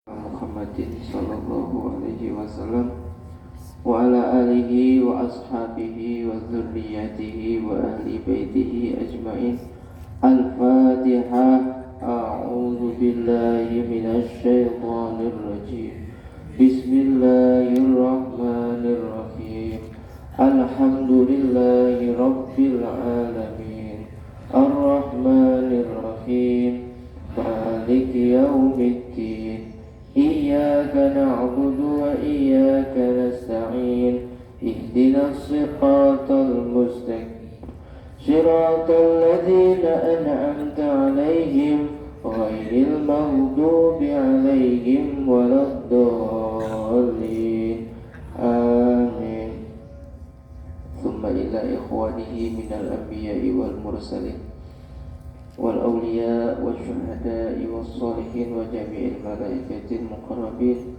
Muhammadin sallallahu alaihi wasallam wa ala alihi wa ashabihi wa dzurriyyatihi wa ahli baitihi ajmain. Al-Fatihah. A'udzu billahi minasy syaithanir rajim. Bismillahirrahmanirrahim. Alhamdulillahi rabbil alamin. Ar-Rahmanir Rahim. Maliki yaumiddin. Iyyaka na'budu wa iyyaka nasta'in. Ihdinas siratal mustaqim. Siratal ladzina an'amta 'alaihim ghairil maghdubi 'alaihim waladdallin. Amin. Tsumma ila ikhwanihi minal anbiya'i wal mursalin wal awliya wasyuhada'i wassalihin wa jami'il malaikatil muqarrabin,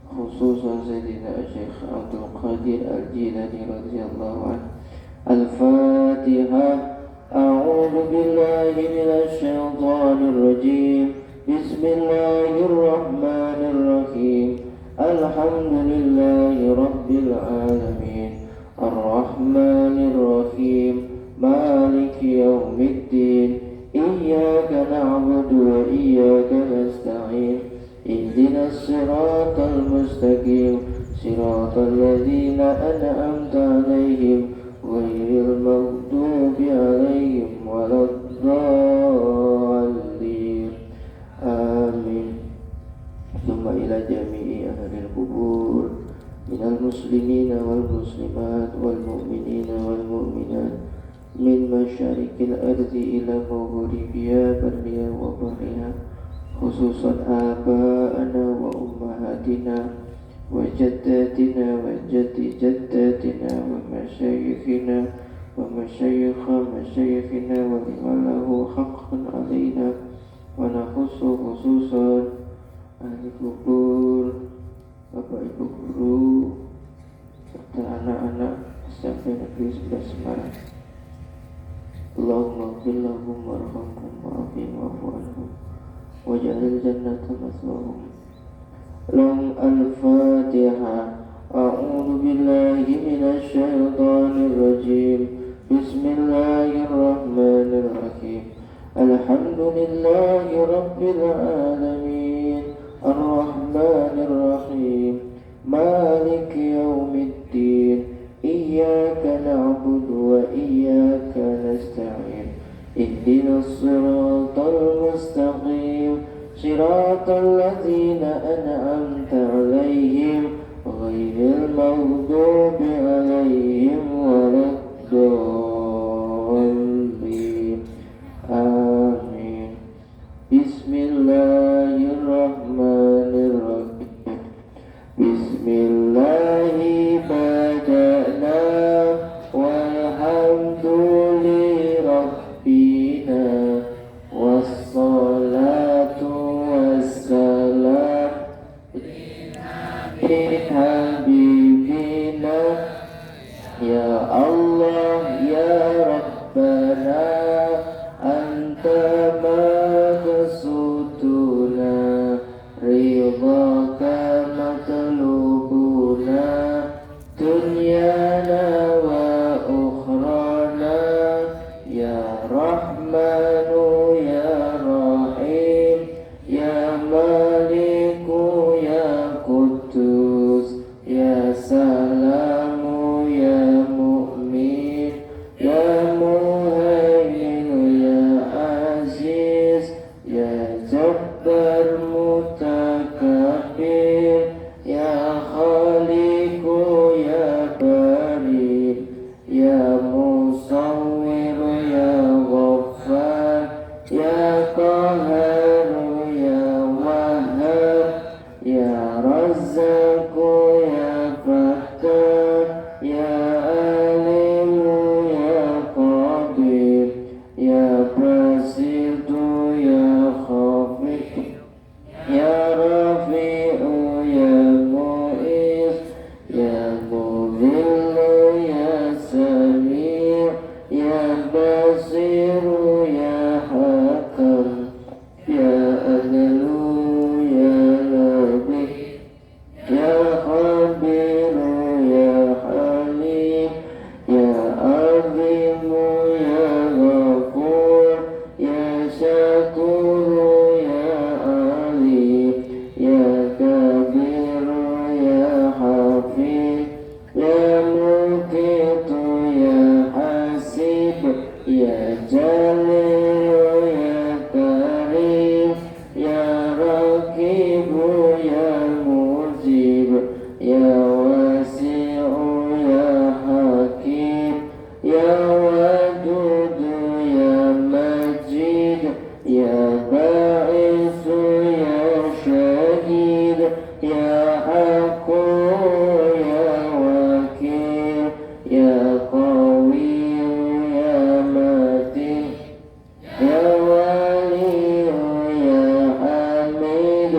khususan Sayyidina Syekh Abdul Qadir Al-Jilani radhiyallahu anhu. Al-Fatihah. A'udzu billahi minasy syaithanir rajim. Bismillahirrahmanirrahim. Alhamdulillahi rabbil alamin. Ar-Rahmanir Rahim. Maliki yaumiddin. Iyyaka na'budu wa iyyaka nasta'in. Ihdinas siratal mustaqim. Siratal ladzina an'amta 'alaihim ghairil maghdubi 'alaihim waladdallin. Amin. Tsumma ila jami'i ahlil qubur minal muslimina wal muslimat wal mu'minina wal mu'minat min masyarikil ardi ila maghribiha barriha wa bahriha, khususan aba'ana wa ummahatina wa jaddatina wa jaddi jaddatina wa masyayikhina wa masyayikha masyayikhina wa liman lahu haqqan alaina, wa nakhussu khususan ahli kubur, bapak ibu guru serta anak-anak SMP Negeri 11 Semarang. Allahumma ighfir lahum warhamhum wa'afihim wa'fu anhum waj'alil jannata mathwahum. Lahum. Al-Fatihah. A'udzu billahi minasy syaithanir rajim. Bismillahirrahmanirrahim. Alhamdulillahi rabbil alamin. Ar-Rahmanir Rahim. Maliki yaumiddin. Iyyaka na'budu wa iyyaka nasta'in. Ihdinas siratal mustaqim. Siratal ladzina an'amta 'alaihim ghairil maghdubi 'alaihim waladdallin. Amin. Bismillahirrahmanirrahim. Bismillahi bada'na walhamdulillahi rabbina wassalatu wassalam habibina ya Allah ya Rabbana anta maqsuduna ridhaka matlubuna dunyana wa ukhrana ya Rahmanu ya Rahim ya Maliku ya Quddus ya يا حق يا وكيل يا قوي يا متين يا ولي يا حميد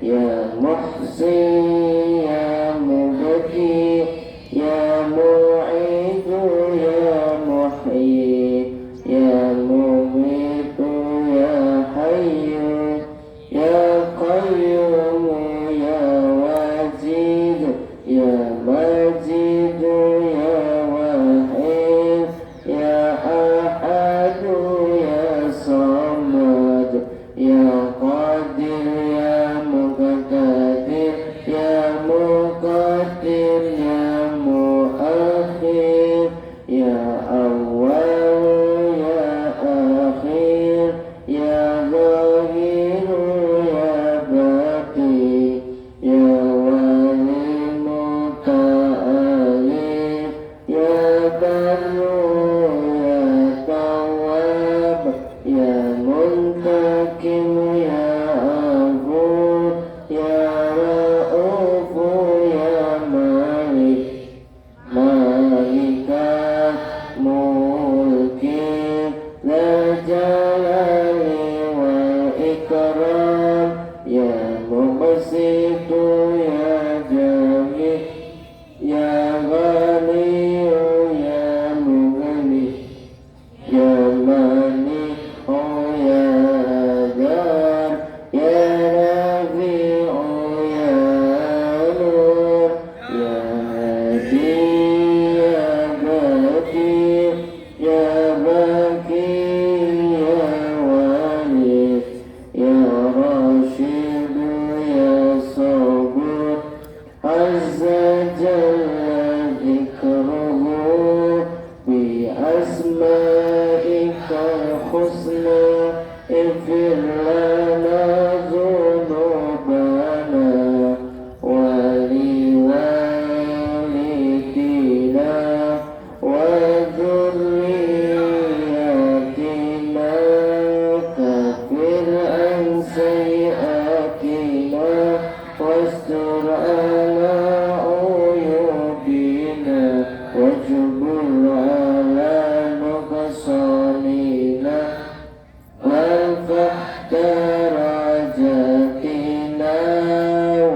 يا محسن يا مبدي يا معيد يا محيي يا مميت يا حي يا قيوم يا وجيد يا مجيد يا وحيد يا أحد يا صمد يا قادر يا مقتدر يا مقدر يا مؤخر يا أول يا آخر يا ظاهر يا باقي يا ولي متعالي يا بر يا تواب يا منتقم يا غفور يا رؤوف يا مالك مالك ملكي ذا الجلال والإكرام يا مبسط يا جميل يا غني يا مغني يا مانع يا دار يا رفيع يا نور يا هادي يا بديع يا باكي يا ولي يا راشد يا صبور عز جل ذكره بأسمائك الحسنى اغفر لنا ذنوبنا ولوالدينا وذرياتنا كفر عن سيئاتنا واستر على عيوبنا واجبر على نقصاننا وارفع درجاتنا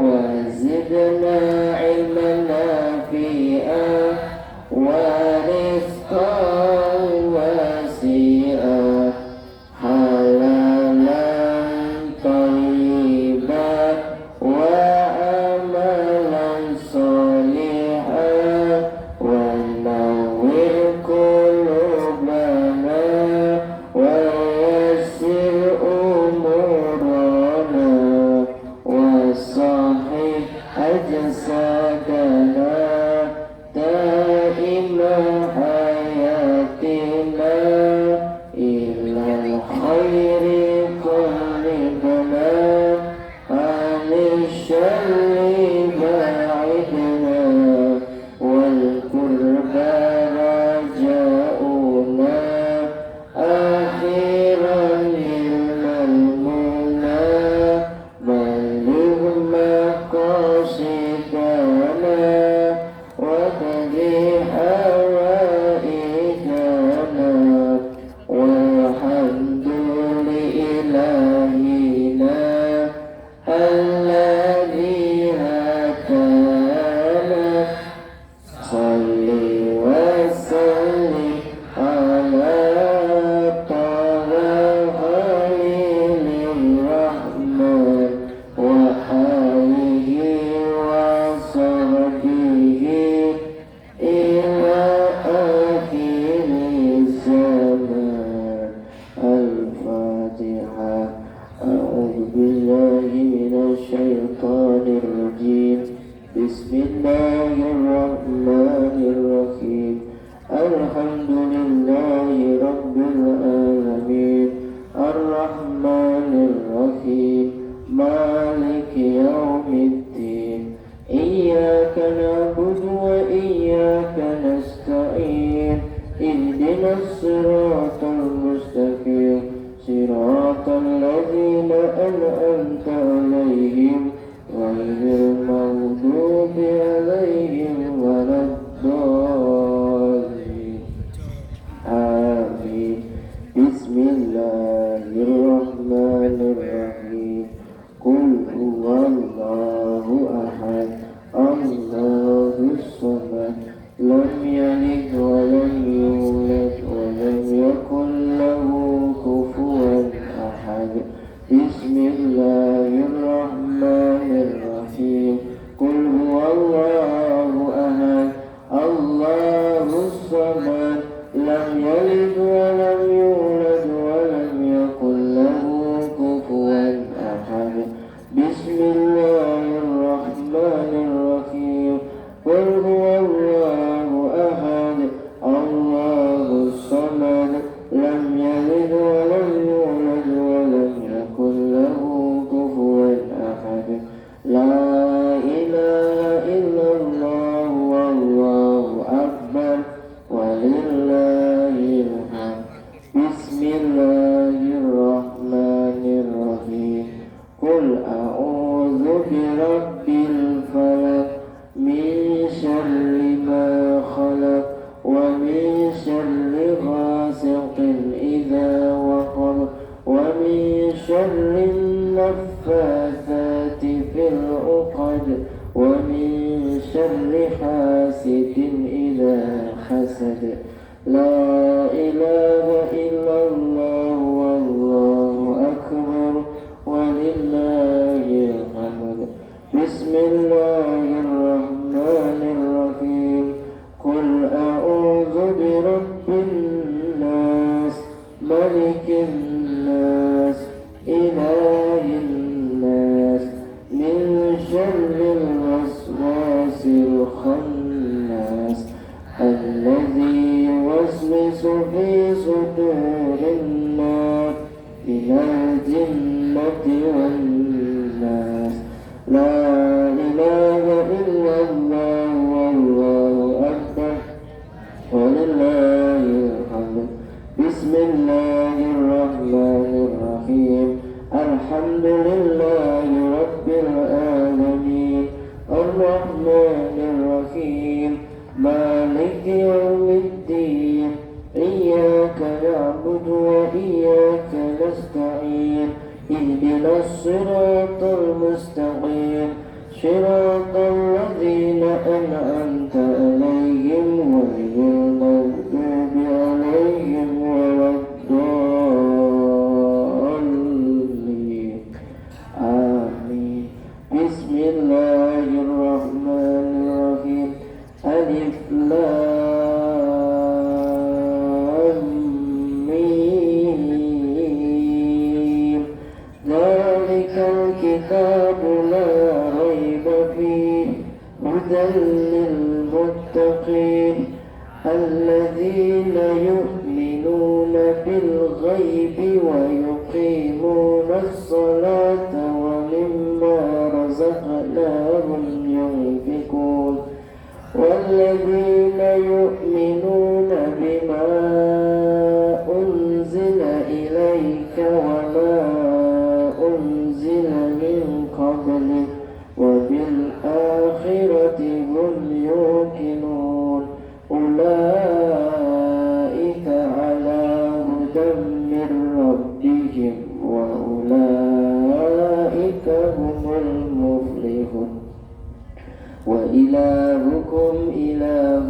وزدنا علما نافعا ورزقا واسعا حلالا طيبا وعملا صالحا ونور قلوبنا ويسر أمورنا وصحح أجسادنا دائم حياتنا إلى الخير قربنا عن الشر باعدنا والقرب رجاؤنا آخرا إلى المنى بلغ مقاصدنا وقض حوائجنا والحمد لإلهنا الذي غير المغضوب عليهم ولا الضالين آمين. بسم الله الرحمن الرحيم. قل هو الله أحد الله الصمد لم يلد ولم يولد ولم يكن له كفوا أحد. بسم الله الرحمن الرحيم. قل هو الله أحد الله الصمد لم يلد ولم يولد ولم يكن له كفوا أحد. بسم الله الرحمن الرحيم. قل هو الله أحد الله الصمد لم يلد ولم يولد ولم يكن له كفوا أحد. لا إله إلا الله والله أكبر ولله الحمد. بسم الله الرحمن الرحيم. قل أعوذ برب الفلق من شر ما خلق ومن شر غاسق إذا وقب ومن شر النفاثات في العقد ومن شر حاسد إذا حسد. لا إله إلا الله والله أكبر ولله الحمد. بسم الله الرحمن الرحيم. قل أعوذ برب الناس ملك الناس إله الناس من شر الوسواس الخناس الذي يوسوس في صدور الناس من الجنة والناس. لا إله إلا الله والله أكبر ولله الحمد. بسم الله الرحمن الرحيم. الحمد لله رب العالمين الرحمن الرحيم مالك يوم الدين إياك نعبد وإياك نستعين اهدنا الصراط المستقيم صراط الذين أنعمت عليهم غير المغضوب عليهم ولا الضالين آمين. بسم الله الرحمن الرحيم. ألف لام ميم ذلك الكتاب لا ريب فيه هدى للمتقين الذين يؤمنون بالغيب ويقيمون الصلاة ومما رزقناهم ينفقون والذين يؤمنون بما أنزل إليك وما أنزل من قبلك وبالآخرة هم يوقنون أولئك على هدى من ربهم وأولئك هم المفلحون. وإلهكم إله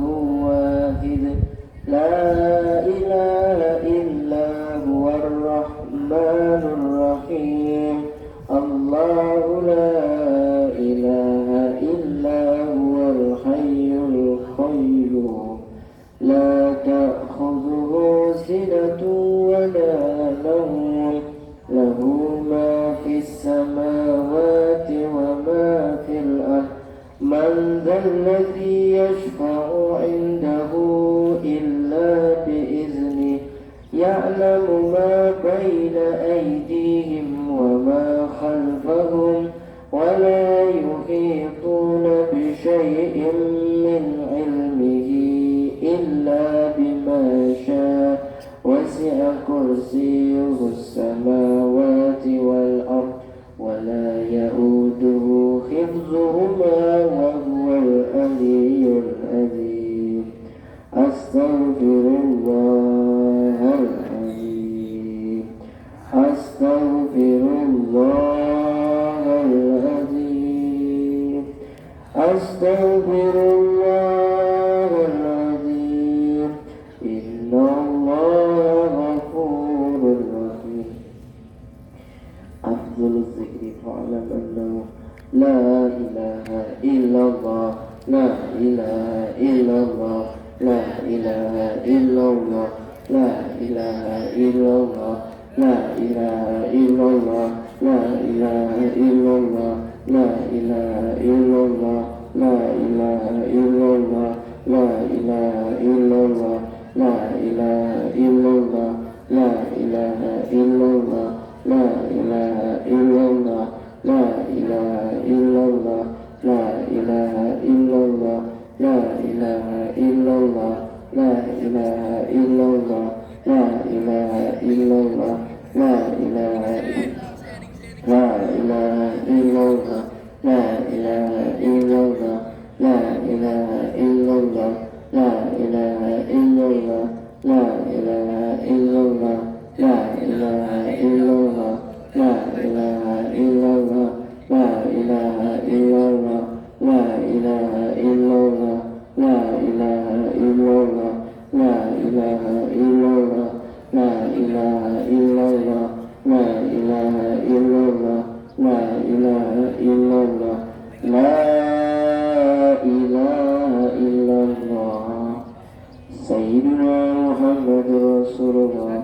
واحد لا إله إلا هو الرحمن الرحيم. الله لا إله إلا هو الحي القيوم لا تأخذه سنة ولا نوم له ما في السماوات وما في الأرض. من ذا الذي يشفع عنده إلا بإذنه يعلم ما بين أيديهم وما خلفهم ولا يحيطون بشيء من علمه إلا بما شاء وسع كرسيه السماوات والأرض ولا يؤوده حفظهما حفظهما وهو العلي العظيم أستغفر الله العظيم أستغفر الله العظيم أستغفر الله العظيم إن الله غفور رحيم أفضل الذكر فاعلم أنه لا إله إلا الله لا إله إلا الله لا إله إلا الله لا إله إلا الله لا إله إلا الله لا إله إلا الله لا إله إلا الله لا إله إلا الله لا إله إلا الله لا إله إلا الله لا إله إلا الله لا إله إلا الله لا إله إلا الله لا إله إلا الله لا إله إلا الله لا إله إلا الله لا إله إلا الله لا إله لا إله إلا الله لا إله إلا الله لا إله إلا الله لا إله إلا الله لا إله إلا الله لا إله إلا الله لا إله إلا الله لا إله إلا الله لا إله إلا الله لا إله إلا الله لا إله إلا الله لا إله إلا الله لا إله إلا الله لا إله إلا الله لا إله إلا الله سيدنا محمد رسول الله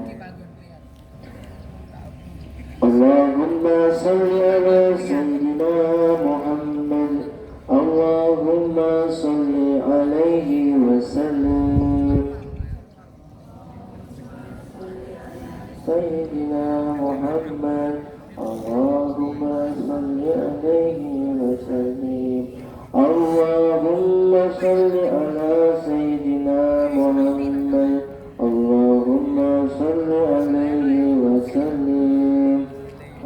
اللهم صل على سيدنا محمد اللهم صل عليه وسلم سيدنا محمد اللهم صل عليه وسلم اللهم صل على سيدنا محمد اللهم صل عليه وسلم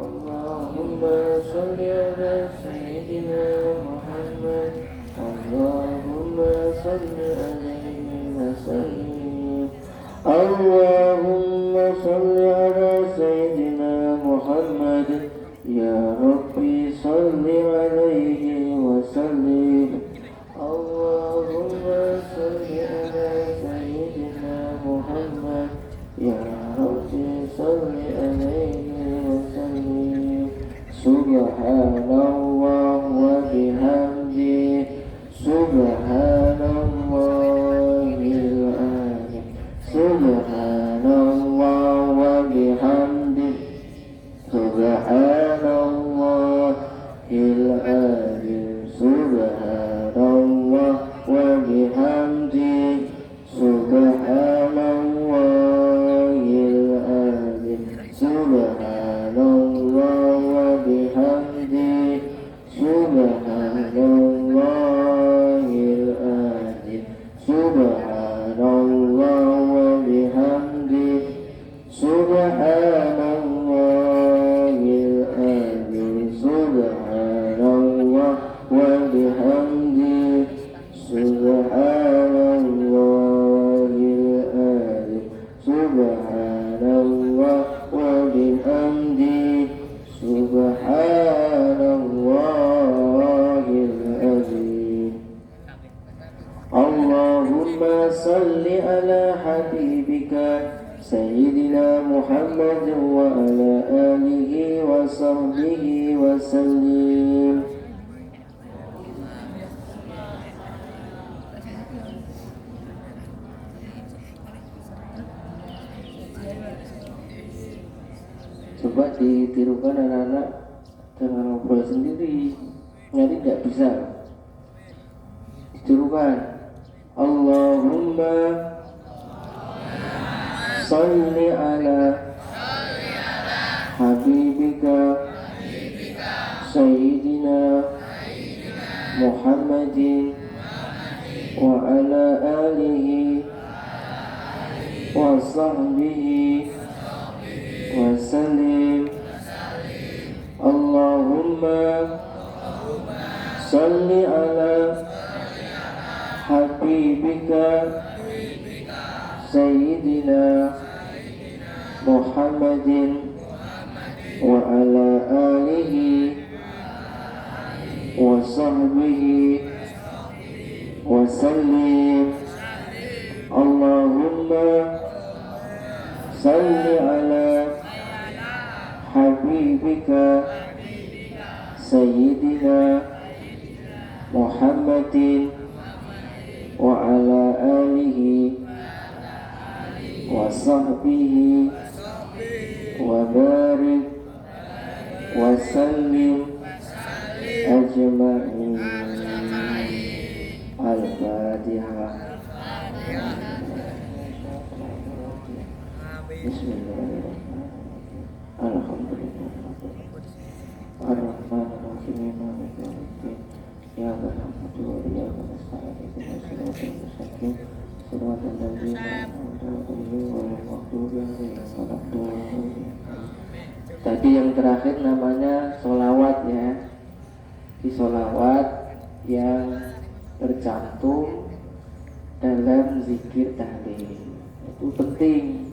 اللهم صل على سيدنا محمد اللهم صل عليه وسلم اللهم صل على سيدنا محمد يا ربي صل عليه وسلم اللهم صل على سيدنا محمد يا ربي صل عليه وسلم سبحان الله وبحمده سبحان الله العظيم سبحان الله وبحمده سبحان الله العظيم سبحان الله وبحمده سبحان الله العظيم سبحان الله وبحمده سبحان الله العظيم سبحان الله وبحمده سبحان الله العظيم سبحان الله وبحمده سبحان الله العظيم سبحان الله وبحمده سبحان الله العظيم اللهم صل على حبيبك سيدنا محمد وعلى آله وصحبه وسلم Coba ditirukan anak-anak dengan ngobrol sendiri, nanti tidak bisa ditirukan. Allahumma salli ala habibika sayyidina Muhammadin wa ala alihi wa sahbihi wa sallim. Allahumma salli ala habibika sayyidina Muhammadin wa ala alihi wa sahbihi wa sallim. Allahumma salli ala habibika sayyidina Muhammadin wa ala alihi wa sahbihi wa barik wa sallim ajma'in. Al-Fatihah. Bismillahirrahmanirrahim. Alhamdulillah. Ar-Rahmanir-Rahim. Maliki yaumiddin. Iyyaka na'budu wa iyyaka nasta'in. Ihdinas siratal mustaqim. Shiratal ladzina an'amta 'alaihim ghairil maghdubi 'alaihim waladdallin. Tadi yang terakhir namanya sholawat ya. Di sholawat yang tercantum dalam zikir tahlil itu penting.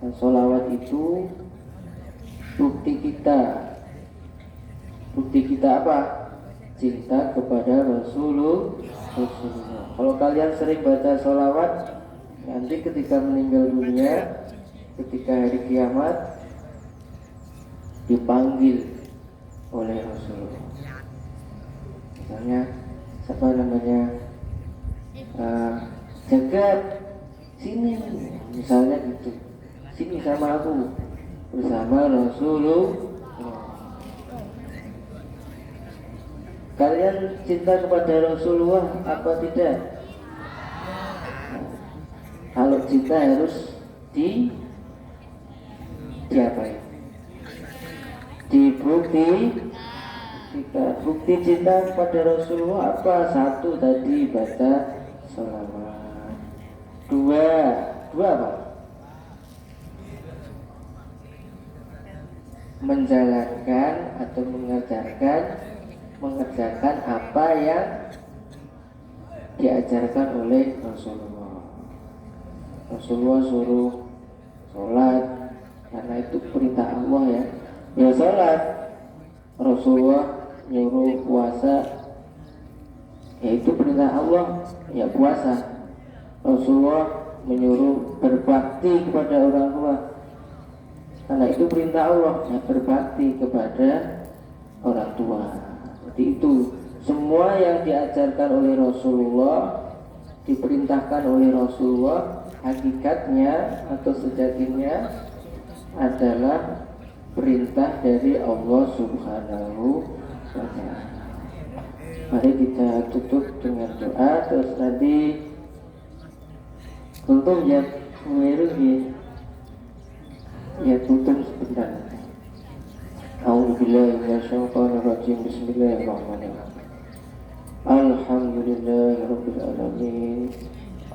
Dan sholawat itu bukti kita apa? Cinta kepada Rasulullah. Kalau kalian sering baca sholawat, nanti ketika meninggal dunia, ketika hari kiamat dipanggil oleh Rasulullah. Misalnya siapa namanya, Jagat sini, misalnya gitu, sini sama aku bersama Rasulullah. Kalian cinta kepada Rasulullah apa tidak? Kalau cinta harus diapain? Dibukti. Kita bukti cinta kepada Rasulullah apa? Satu tadi baca sholawat. Dua apa? Menjalankan atau mengerjakan apa yang diajarkan oleh Rasulullah. Rasulullah suruh sholat karena itu perintah Allah ya. Ya sholat. Rasulullah nyuruh puasa, yaitu perintah Allah, ya puasa. Rasulullah menyuruh berbakti kepada orang tua, karena itu perintah Allah, ya berbakti kepada orang tua. Jadi itu semua yang diajarkan oleh Rasulullah, diperintahkan oleh Rasulullah, hakikatnya atau sejatinya adalah perintah dari Allah Subhanahu wa ta'ala. Mari kita tutup dengan doa. Terus nanti tutup ya, ya tutup sebentar. A'udzubillahi minasyaitonirrajim. Bismillahirrahmanirrahim. Alhamdulillahirabbil alamin.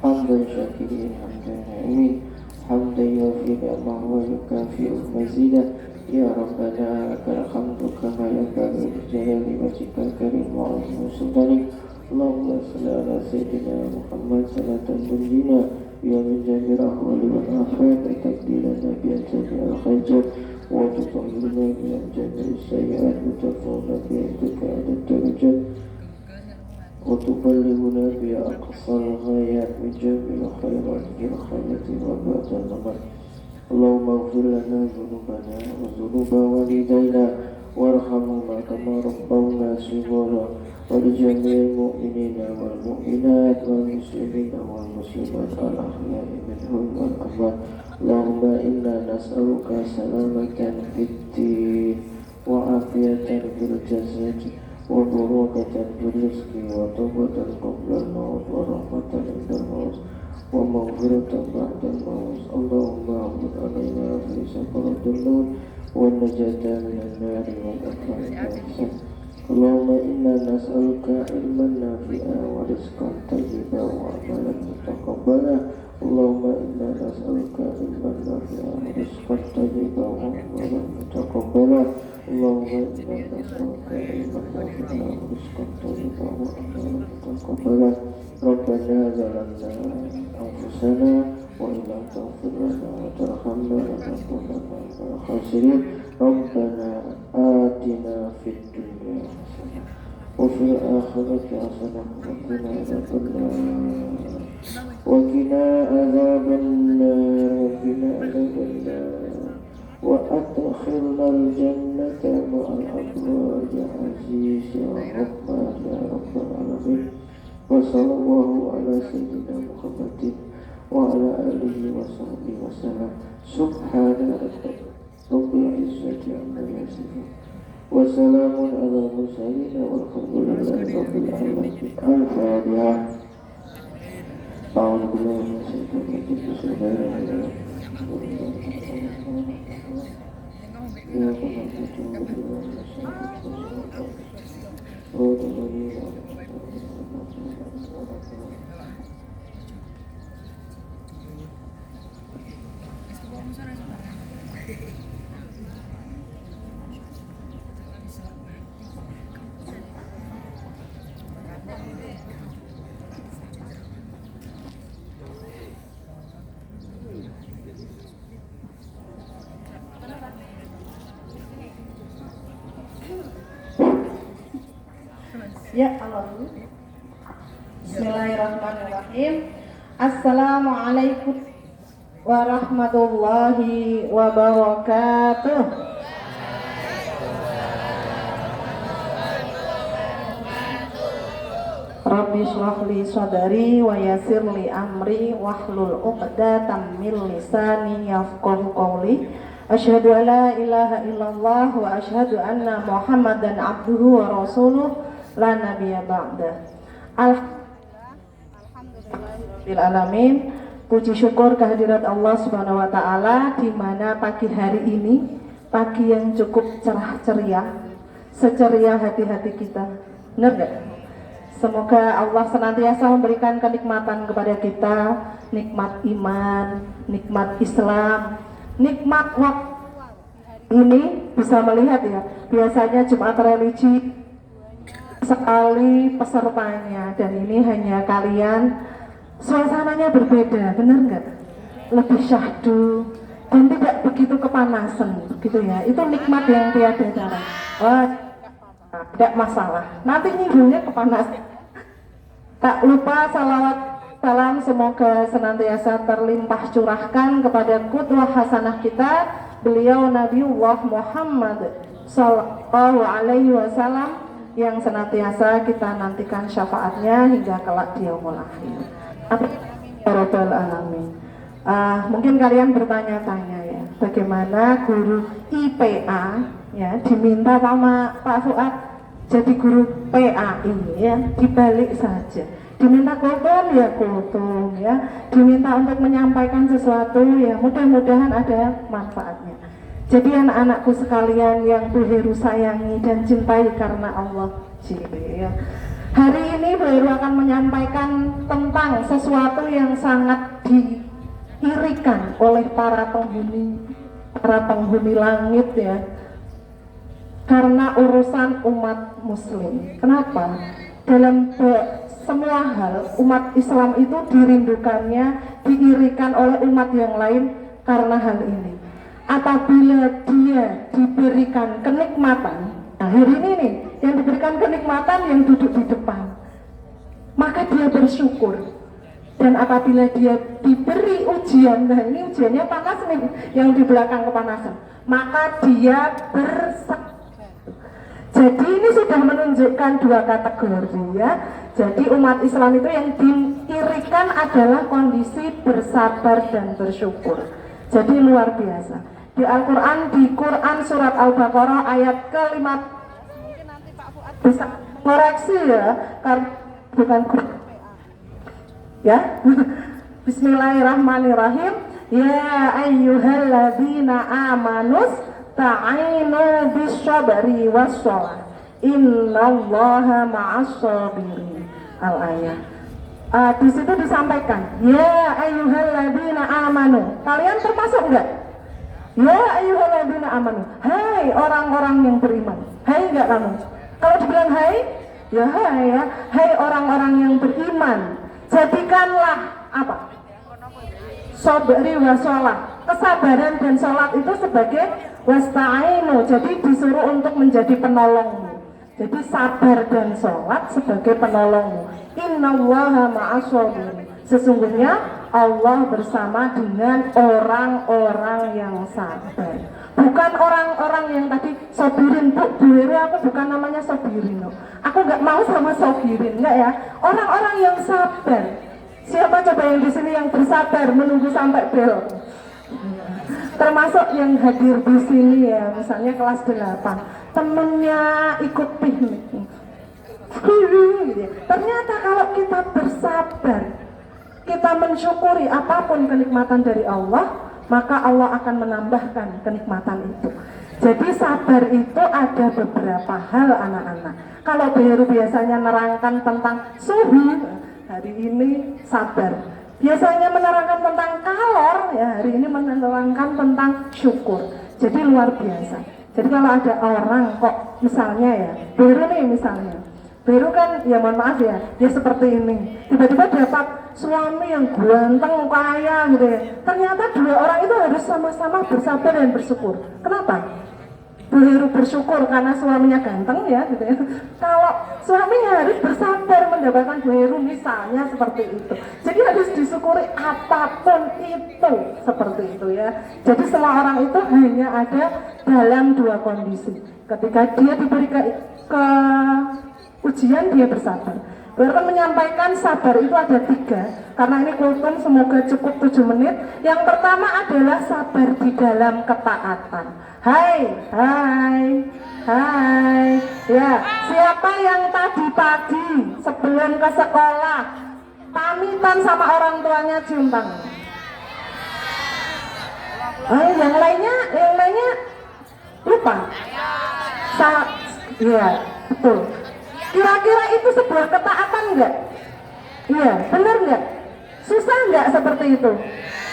Hamdan syakirin hamdan na'imin. Hamdan yuwafi ni'amahu wa yukafi'u mazidah. Ya Rabbana lakal hamdu kama yanbaghi li jalali wajhikal karim wa 'azimi sultanik. Allahumma shalli ala sayyidina Muhammad salatan tunjina ya min jami rahwali wal afat wa takdilana bi jami'il khairat wa tutahhirna bi jami'is sayyi'at wa tarfa'una bi indika 'ala darajat wa tuballighuna bi aqsal ghayat min jami'il khairat fil hayati wa ba'dal mamat. Allahumma ighfir lana dhunubana wa dhunuba walidayna warhamhuma kama rabbawna shighara wa li jami'il mu'minina wal mu'minat wal muslimina wal muslimat al ahya'i minhum wal amwat. Allahumma inna nas'aluka salamatan fid din wa afiyatan fil jasad wa barakatan fil rizqi wa tawbatan qabla al-maut wa rahmatan inda al-maut wa maghfiratan ba'da al-maut. Allahumma aghfir alaina fi sakaratil maut wa najata minan nari wal akhirati. Allahumma inna nas'aluka ilman nafi'a wa rizqan thayyiban wa amalan mutaqabbala. Allahumma inna nas'aluka ilman nafi'a wa rizqan thayyiban wa amalan mutaqabbala. Allahumma inna nas'aluka ilman nafi'a wa rizqan thayyiban الصلاة ربنا ظلمنا أنفسنا وإن لم تغفر لنا وترحمنا لنكونن من الخاسرين ربنا آتنا في الدنيا حسنة وفي الآخرة حسنة وقنا عذاب النار وأدخلنا الجنة مع الأبرار يا عزيز يا رحمن يا رب العالمين وصلى الله على سيدنا محمد وعلى آله وصحبه وسلم سبحان رب العزة عما يصفون وسلام على المرسلين والحمد لله رب العالمين. الفاتحة. أعوذ بالله من الشيطان الرجيم بسم الله الرحمن Ya, Allah. Bismillahirrahmanirrahim. Assalamualaikum warahmatullahi wabarakatuh. Rabbi shrah li sadri wa yassir li amri wahlul 'uqdatam min lisani yafqahu qawli. Asyhadu an la ilaha illallah wa asyhadu anna Muhammadan abduhu wa rasuluh. La nabiyya ba'da. Alhamdulillahirabbil alamin. Puji syukur kehadirat Allah Subhanahu wa taala di mana pagi hari ini pagi yang cukup cerah ceria, seceria hati-hati kita. Benar enggak? Semoga Allah senantiasa memberikan kenikmatan kepada kita, nikmat iman, nikmat Islam, nikmat waktu ini bisa melihat ya. Biasanya Jumat religi sekali pesertanya dan ini hanya kalian, suasananya berbeda, benar nggak? Lebih syahdu dan tidak begitu kepanasan gitu ya. Itu nikmat yang tiada tara. Wah, tidak masalah, nanti nyinggungnya kepanasan. Tak lupa salawat salam semoga senantiasa terlimpah curahkan kepada qudwah hasanah kita, beliau Nabiullah Muhammad sallallahu alaihi wasallam yang senantiasa kita nantikan syafaatnya hingga kelak di yaumul akhir. Rabbal alamin. Mungkin kalian bertanya-tanya ya, bagaimana guru IPA ya diminta sama Pak Fuad jadi guru PAI ya, dibalik saja. Diminta kultum ya kultum ya, diminta untuk menyampaikan sesuatu ya, mudah-mudahan ada manfaatnya. Jadi anak-anakku sekalian yang Bu Heru sayangi dan cintai karena Allah, ya. Hari ini Bu Heru akan menyampaikan tentang sesuatu yang sangat diirikan oleh para penghuni langit ya, karena urusan umat muslim. Kenapa? Dalam semua hal umat Islam itu dirindukannya, diirikan oleh umat yang lain karena hal ini. Apabila dia diberikan kenikmatan, nah hari ini nih yang diberikan kenikmatan yang duduk di depan, maka dia bersyukur. Dan apabila dia diberi ujian, nah ini ujiannya panas nih, yang di belakang kepanasan, maka dia bersabar. Jadi ini sudah menunjukkan dua kategori ya. Jadi umat Islam itu yang diirikan adalah kondisi bersabar dan bersyukur. Jadi luar biasa. Di Al-Quran, di Quran surat Al-Baqarah ayat ke-5, mungkin nanti Pak Fuad bisa koreksi ya, karena bukan ya. Bismillahirrahmanirrahim. Ya ayyuhalladzina amanus ta'inu bisyabri wassholah innallaha ma'as-sabirin. Al-ayah. Di situ disampaikan, ya ayyuhalladzina amanu. Kalian termasuk enggak? Ya ayyuhalladzina amanu. Hai orang-orang yang beriman. Hai enggak kamu? Kalau dibilang hai, Ya, hai orang-orang yang beriman, jadikanlah apa? Sabri wa sholat. Kesabaran dan sholat itu sebagai wasta'inu, jadi disuruh untuk menjadi penolongmu. Jadi sabar dan sholat sebagai penolongmu. Innallaha ma'as-sabirin. Sesungguhnya Allah bersama dengan orang-orang yang sabar. Bukan orang-orang yang tadi sobirin, Bu Heru, aku bukan namanya sobirin, no. Aku nggak mau sama sobirin, nggak ya. Orang-orang yang sabar. Siapa coba yang di sini yang bersabar menunggu sampai bel? Termasuk yang hadir di sini ya, misalnya kelas 8, temennya ikut piknik. Ternyata kalau kita bersabar, kita mensyukuri apapun kenikmatan dari Allah, maka Allah akan menambahkan kenikmatan itu. Jadi sabar itu ada beberapa hal anak-anak. Kalau Beru biasanya nerangkan tentang suhu, hari ini sabar. Biasanya menerangkan tentang kalor, ya hari ini menerangkan tentang syukur. Jadi luar biasa. Jadi kalau ada orang kok misalnya ya, Beru nih misalnya, Beru kan ya mohon maaf ya, dia seperti ini. Tiba-tiba dapat suami yang ganteng, kaya gitu ya. Ternyata dua orang itu harus sama-sama bersabar dan bersyukur. Kenapa? Beru bersyukur karena suaminya ganteng ya gitu ya. Kalau suaminya harus bersabar mendapatkan Beru misalnya seperti itu. Jadi harus disyukuri apapun itu seperti itu ya. Jadi semua orang itu hanya ada dalam dua kondisi. Ketika dia diberi ke ujian dia bersabar. Beru kan menyampaikan sabar itu ada 3. Karena ini kultum semoga cukup 7 menit. Yang pertama adalah sabar di dalam ketaatan. Hai. Ya, siapa yang tadi pagi sebelum ke sekolah pamitan sama orang tuanya cium tangan? Yang lainnya lupa. Ya, betul. Kira-kira itu sebuah ketaatan enggak? Iya, benar enggak? Susah enggak seperti itu?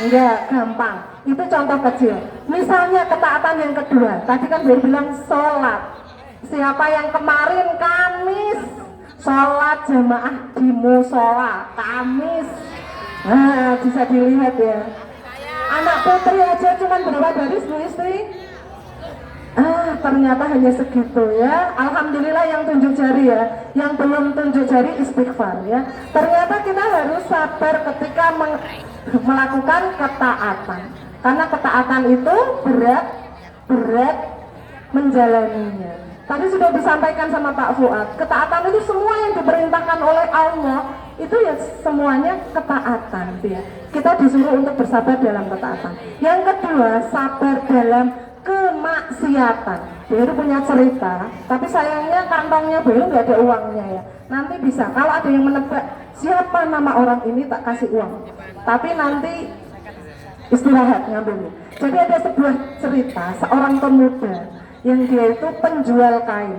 Enggak, gampang. Itu contoh kecil. Misalnya ketaatan yang kedua, tadi kan dia bilang sholat. Siapa yang kemarin Kamis sholat jamaah di musola Kamis? Nah, bisa dilihat ya. Anak putri aja cuman berapa baris Bu Istri? Ternyata hanya segitu ya. Alhamdulillah yang tunjuk jari ya. Yang belum tunjuk jari istighfar ya. Ternyata kita harus sabar ketika melakukan ketaatan. Karena ketaatan itu berat menjalaninya. Tadi sudah disampaikan sama Pak Fuad, ketaatan itu semua yang diperintahkan oleh Allah itu ya semuanya ketaatan ya. Kita disuruh untuk bersabar dalam ketaatan. Yang kedua, sabar dalam kemaksiatan. Beru punya cerita, tapi sayangnya kantongnya Beru nggak ada uangnya ya. Nanti bisa, kalau ada yang menebak siapa nama orang ini tak kasih uang. Tapi nanti istirahat ngambilnya. Jadi ada sebuah cerita seorang pemuda yang dia itu penjual kain.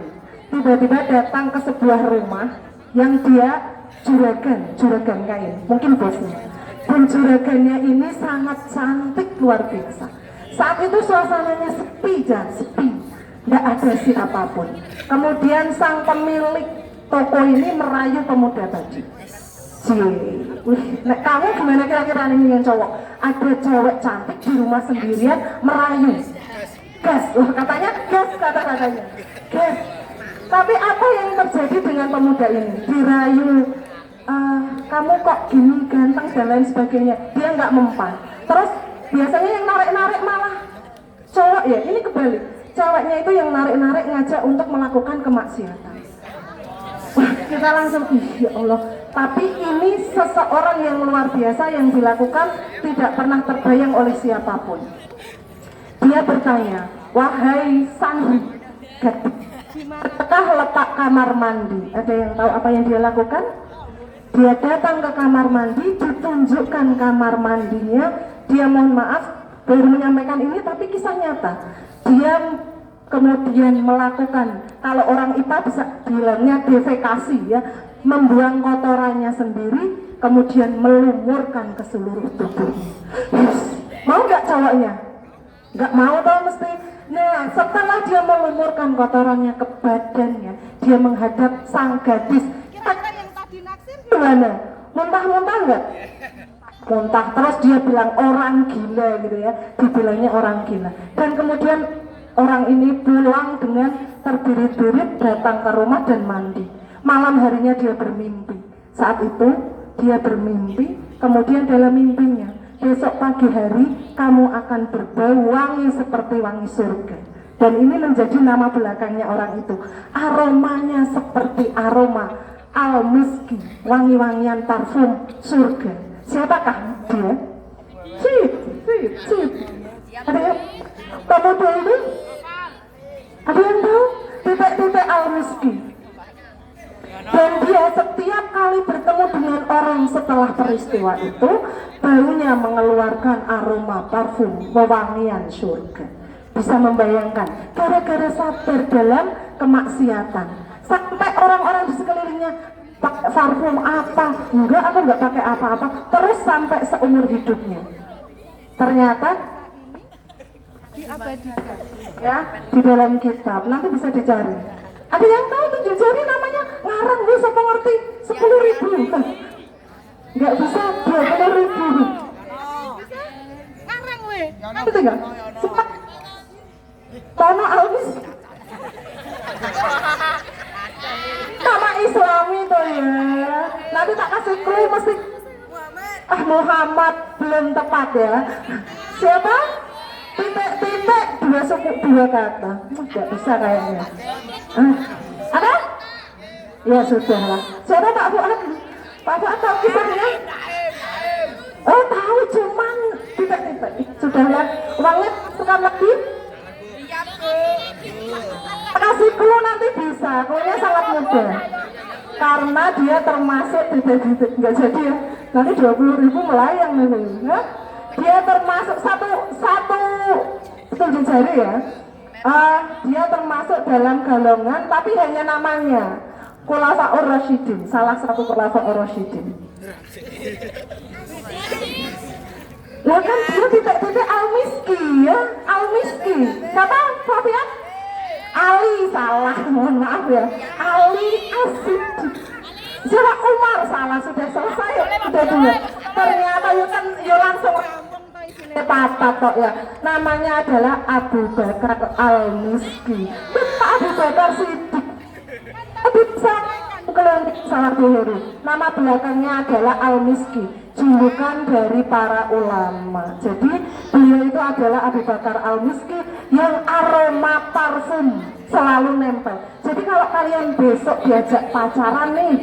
Tiba-tiba datang ke sebuah rumah yang dia juragan kain, mungkin bosnya. Dan juragannya ini sangat cantik luar biasa. Saat itu suasananya sepi, nggak ada siapapun. Kemudian sang pemilik toko ini merayu pemuda tadi. Nah, kamu gimana kira-kira ini yang cowok? Ada cewek cantik di rumah sendirian merayu. Gas, katanya gas, kata-katanya gas. Tapi apa yang terjadi dengan pemuda ini? Dirayu, kamu kok gini ganteng dan lain sebagainya. Dia nggak mempan. Terus biasanya yang narik-narik malah cowok ya, ini kebalik. Ceweknya itu yang narik-narik ngajak untuk melakukan kemaksiatan. Wah, kita langsung, ya Allah. Tapi ini seseorang yang luar biasa yang dilakukan tidak pernah terbayang oleh siapapun. Dia bertanya, wahai sang gadis, apakah letak kamar mandi? Ada yang tahu apa yang dia lakukan? Dia datang ke kamar mandi, ditunjukkan kamar mandinya. Dia mohon maaf, baru menyampaikan ini tapi kisah nyata. Dia kemudian melakukan, kalau orang IPA bisa bilangnya defekasi ya, membuang kotorannya sendiri, kemudian melumurkan ke seluruh tubuhnya. Mau nggak cowoknya? Nggak mau toh mesti. Nah, setelah dia melumurkan kotorannya ke badannya, dia menghadap sang gadis, gimana? Muntah-muntah enggak? Muntah. Terus dia bilang orang gila gitu ya, dibilangnya orang gila. Dan kemudian orang ini pulang dengan terbirit-birit datang ke rumah dan mandi. Malam harinya dia bermimpi. Saat itu dia bermimpi, kemudian dalam mimpinya, besok pagi hari kamu akan berbau wangi seperti wangi surga. Dan ini menjadi nama belakangnya orang itu. Aromanya seperti aroma al-miski, wangi-wangian parfum surga. Siapakah dia? Cip. Ada yang pemuda ini? Ada yang tahu? Titik-titik al-miski. Dan dia setiap kali bertemu dengan orang setelah peristiwa itu, baunya mengeluarkan aroma parfum wewangian surga. Bisa membayangkan, gara-gara sabar dalam kemaksiatan, sampai orang-orang di sekelilingnya pakai parfum apa? Enggak, aku enggak pakai apa-apa. Terus sampai seumur hidupnya. Ternyata diabadikan ya di dalam kitab. Nanti bisa dicari. Ada yang tahu tunjuk jari namanya ngarang gue siapa ngerti 10.000 nggak bisa 20.000 ngarang gue itu enggak sempat Tono Almis nama Islami tuh ya, nanti tak kasih clue mesti Muhammad belum tepat ya. Siapa? Titik dua suku dua kata, nggak bisa kayaknya. Ada? Ya sudah lah. Siapa Pak Fuad? Pak Fuad tahu kisahnya? Oh tahu, cuman titik. Sudahlah, uangnya sekarang lagi. Kasih clue nanti bisa, cluenya sangat mudah. Karena dia termasuk titik nggak jadi ya. Nanti 20.000 melayang nih. Ya? Dia termasuk satu tunjuk jari ya. Dia termasuk dalam golongan tapi hanya namanya Khulafaur Rasyidin, salah satu Khulafaur Rasyidin. Lah kan dia titik-titik al-miski ya, al-miski. Siapa Fabian? Ali, salah, mohon maaf ya. Ali As-Siddiq. Siapa Umar, salah, sudah selesai, sudah dulu. Ternyata yo langsung papa tok ya. Namanya adalah Abu Bakar Al-Miski. Pak Abu Bakar Siddiq. Bisa salah dulu. Nama belakangnya adalah Al-Miski, julukan dari para ulama. Jadi beliau itu adalah Abu Bakar Al-Miski yang aroma parfum selalu nempel. Jadi kalau kalian besok diajak pacaran nih,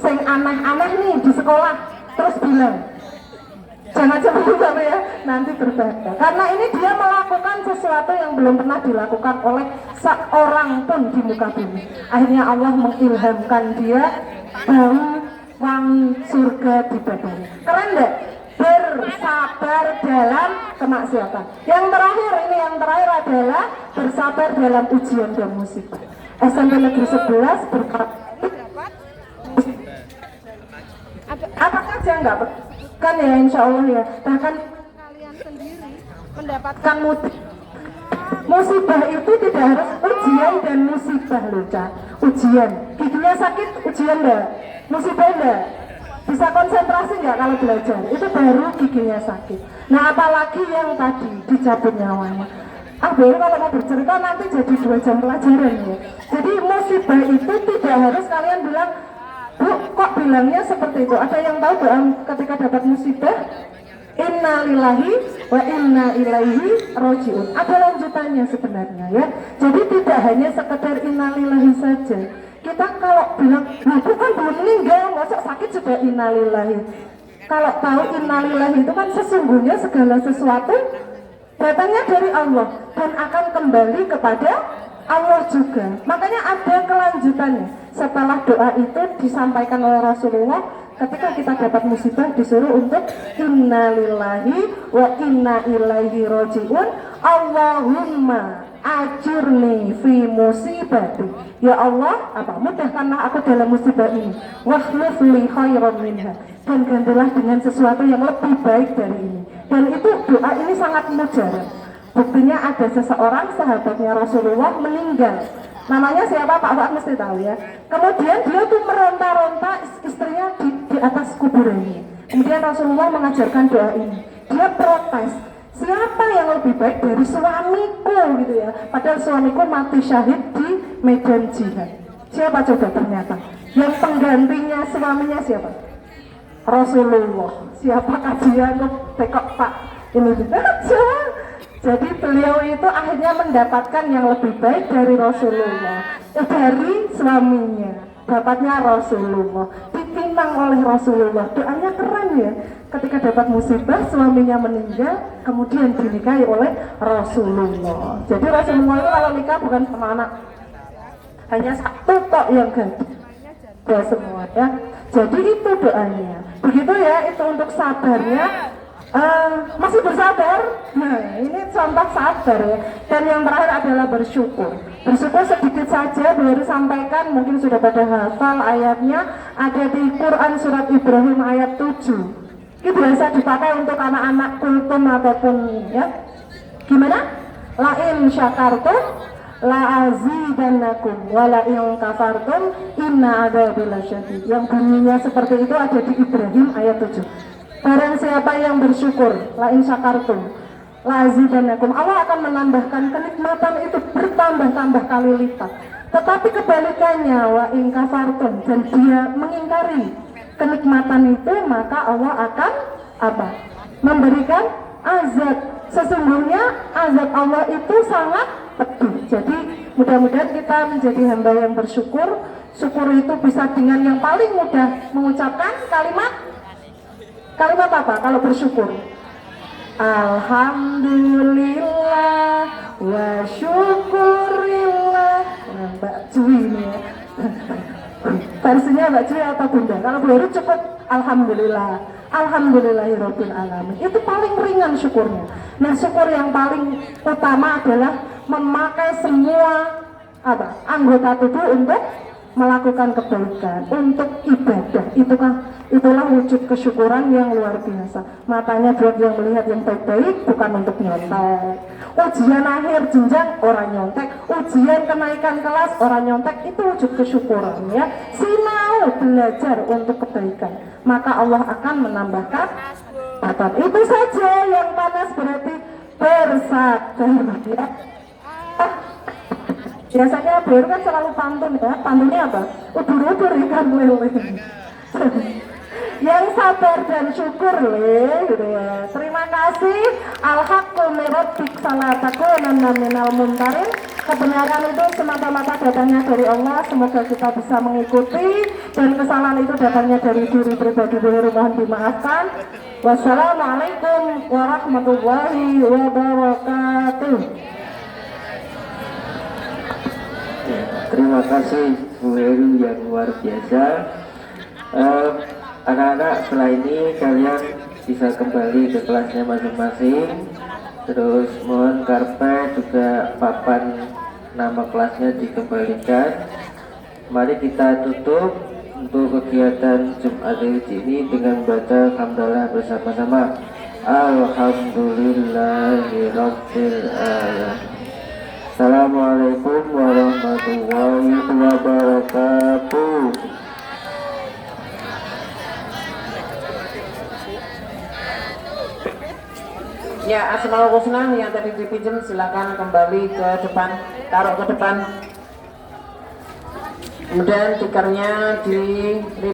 sing aneh-aneh nih di sekolah, terus bilang jangan cemburu sampai ya, nanti berbeda. Karena ini dia melakukan sesuatu yang belum pernah dilakukan oleh seorang pun di muka bumi. Akhirnya Allah mengilhamkan dia bau wangi surga di badannya. Keren deh, bersabar dalam kemaksiatan. Yang terakhir adalah bersabar dalam ujian dan musibah. SMP Negeri 11 berkata, apa saja enggak kan ya, insya Allah ya. Bahkan kalian sendiri mendapatkan musibah itu tidak harus ujian dan musibah loh, Cak. Ujian, giginya sakit, ujian enggak? Musibah enggak? Bisa konsentrasi enggak kalau belajar? Itu baru giginya sakit. Nah apalagi yang tadi dicabut nyawanya. Baru kalau mau bercerita nanti jadi 2 jam pelajaran ya. Jadi musibah itu tidak harus kalian bilang, Bu, kok bilangnya seperti itu? Ada yang tahu doa ketika dapat musibah? Inna lillahi wa inna ilaihi roji'un. Ada lanjutannya sebenarnya ya. Jadi tidak hanya sekedar inna lillahi saja. Kita kalau bilang, itu kan belum meninggal, masa sakit sudah inna lillahi. Kalau tahu inna lillahi itu kan sesungguhnya segala sesuatu datangnya dari Allah dan akan kembali kepada Allah juga. Makanya ada kelanjutannya. Setelah doa itu disampaikan oleh Rasulullah, ketika kita dapat musibah disuruh untuk innalillahi wa inna ilaihi roji'un. Allahumma ajurni fi musibati. Ya Allah, mudahkanlah aku dalam musibah ini. Wakhluf li khairan minha. Dan gantilah dengan sesuatu yang lebih baik dari ini. Dan itu doa ini sangat mujarab. Buktinya ada seseorang sahabatnya Rasulullah meninggal Namanya siapa? Pak Fuad mesti tahu ya. Kemudian dia tuh meronta-ronta istrinya di atas kuburannya. Kemudian Rasulullah mengajarkan doa ini. Dia protes, siapa yang lebih baik dari suamiku gitu ya. Padahal suamiku mati syahid di medan jihad. Siapa coba ternyata? Yang penggantinya suaminya siapa? Rasulullah. Siapa kajian tekok Pak? Ini aja. Jadi beliau itu akhirnya mendapatkan yang lebih baik dari Rasulullah, dari suaminya. Dapatnya Rasulullah, dipinang oleh Rasulullah. Doanya keren ya. Ketika dapat musibah, suaminya meninggal, kemudian dinikahi oleh Rasulullah. Jadi Rasulullah itu kalau nikah bukan sama anak, hanya satu tok yang ganti. Ya semua ya. Jadi itu doanya. Begitu ya, itu untuk sabarnya. Masih bersabar. Nah, ini contoh sabar ya. Dan yang terakhir adalah bersyukur. Bersyukur sedikit saja baru sampaikan, mungkin sudah pada hafal ayatnya, ada di Quran surat Ibrahim ayat 7. Ini biasa dipakai untuk anak-anak kultum ataupun ya. Gimana? La'in syakartum la'azidannakum wala'in kafartum inna adzabi lasyadid. Yang bunyinya seperti itu ada di Ibrahim ayat 7. Barang siapa yang bersyukur, la'in syakartum la'azidannakum, Allah akan menambahkan kenikmatan itu bertambah-tambah kali lipat. Tetapi kebalikannya, wa'in kafartum, dan dia mengingkari kenikmatan itu, maka Allah akan apa? Memberikan azab. Sesungguhnya azab Allah itu sangat pedih. Jadi mudah-mudahan kita menjadi hamba yang bersyukur. Syukur itu bisa dengan yang paling mudah mengucapkan kalimat apa kalau bersyukur? Alhamdulillah wa syukurillah. Nah, Mbak Cui ini ya. Versinya Mbak Cui atau Bunda? Kalau baru cukup Alhamdulillah. Alhamdulillahirabbil alamin. Itu paling ringan syukurnya. Nah, syukur yang paling utama adalah memakai semua anggota tubuh untuk melakukan kebaikan, untuk ibadah. Itulah wujud kesyukuran yang luar biasa. Matanya buat yang melihat yang baik-baik, bukan untuk nyontek. Ujian akhir jenjang orang nyontek, ujian kenaikan kelas orang nyontek, itu wujud kesyukuran ya. Sinau belajar untuk kebaikan, maka Allah akan menambahkan bakat. Itu saja. Yang panas berarti bersabar ya. Biasanya baru kan selalu pantun ya. Pantunnya apa? Ubur-ubur ikan lele. Yang sabar dan syukur gitu ya. Terima kasih. Al-haqqu min rabbik fala takunanna minal mumtarin. Kebenaran itu semata-mata datangnya dari Allah. Semoga kita bisa mengikuti, dan kesalahan itu datangnya dari diri pribadi. Mohon dimaafkan. Wassalamualaikum warahmatullahi wabarakatuh. Terima kasih Bu Heru yang luar biasa. Anak-anak, setelah ini kalian bisa kembali ke kelasnya masing-masing. Terus mohon karpet juga papan nama kelasnya dikembalikan. Mari kita tutup untuk kegiatan Jumat ini dengan baca hamdalah bersama-sama. Alhamdulillahirabbil alamin. Assalamualaikum warahmatullahi wabarakatuh. Ya, Asmaul Husna yang tadi dipinjam silakan kembali ke depan, taruh ke depan. Kemudian tikernya di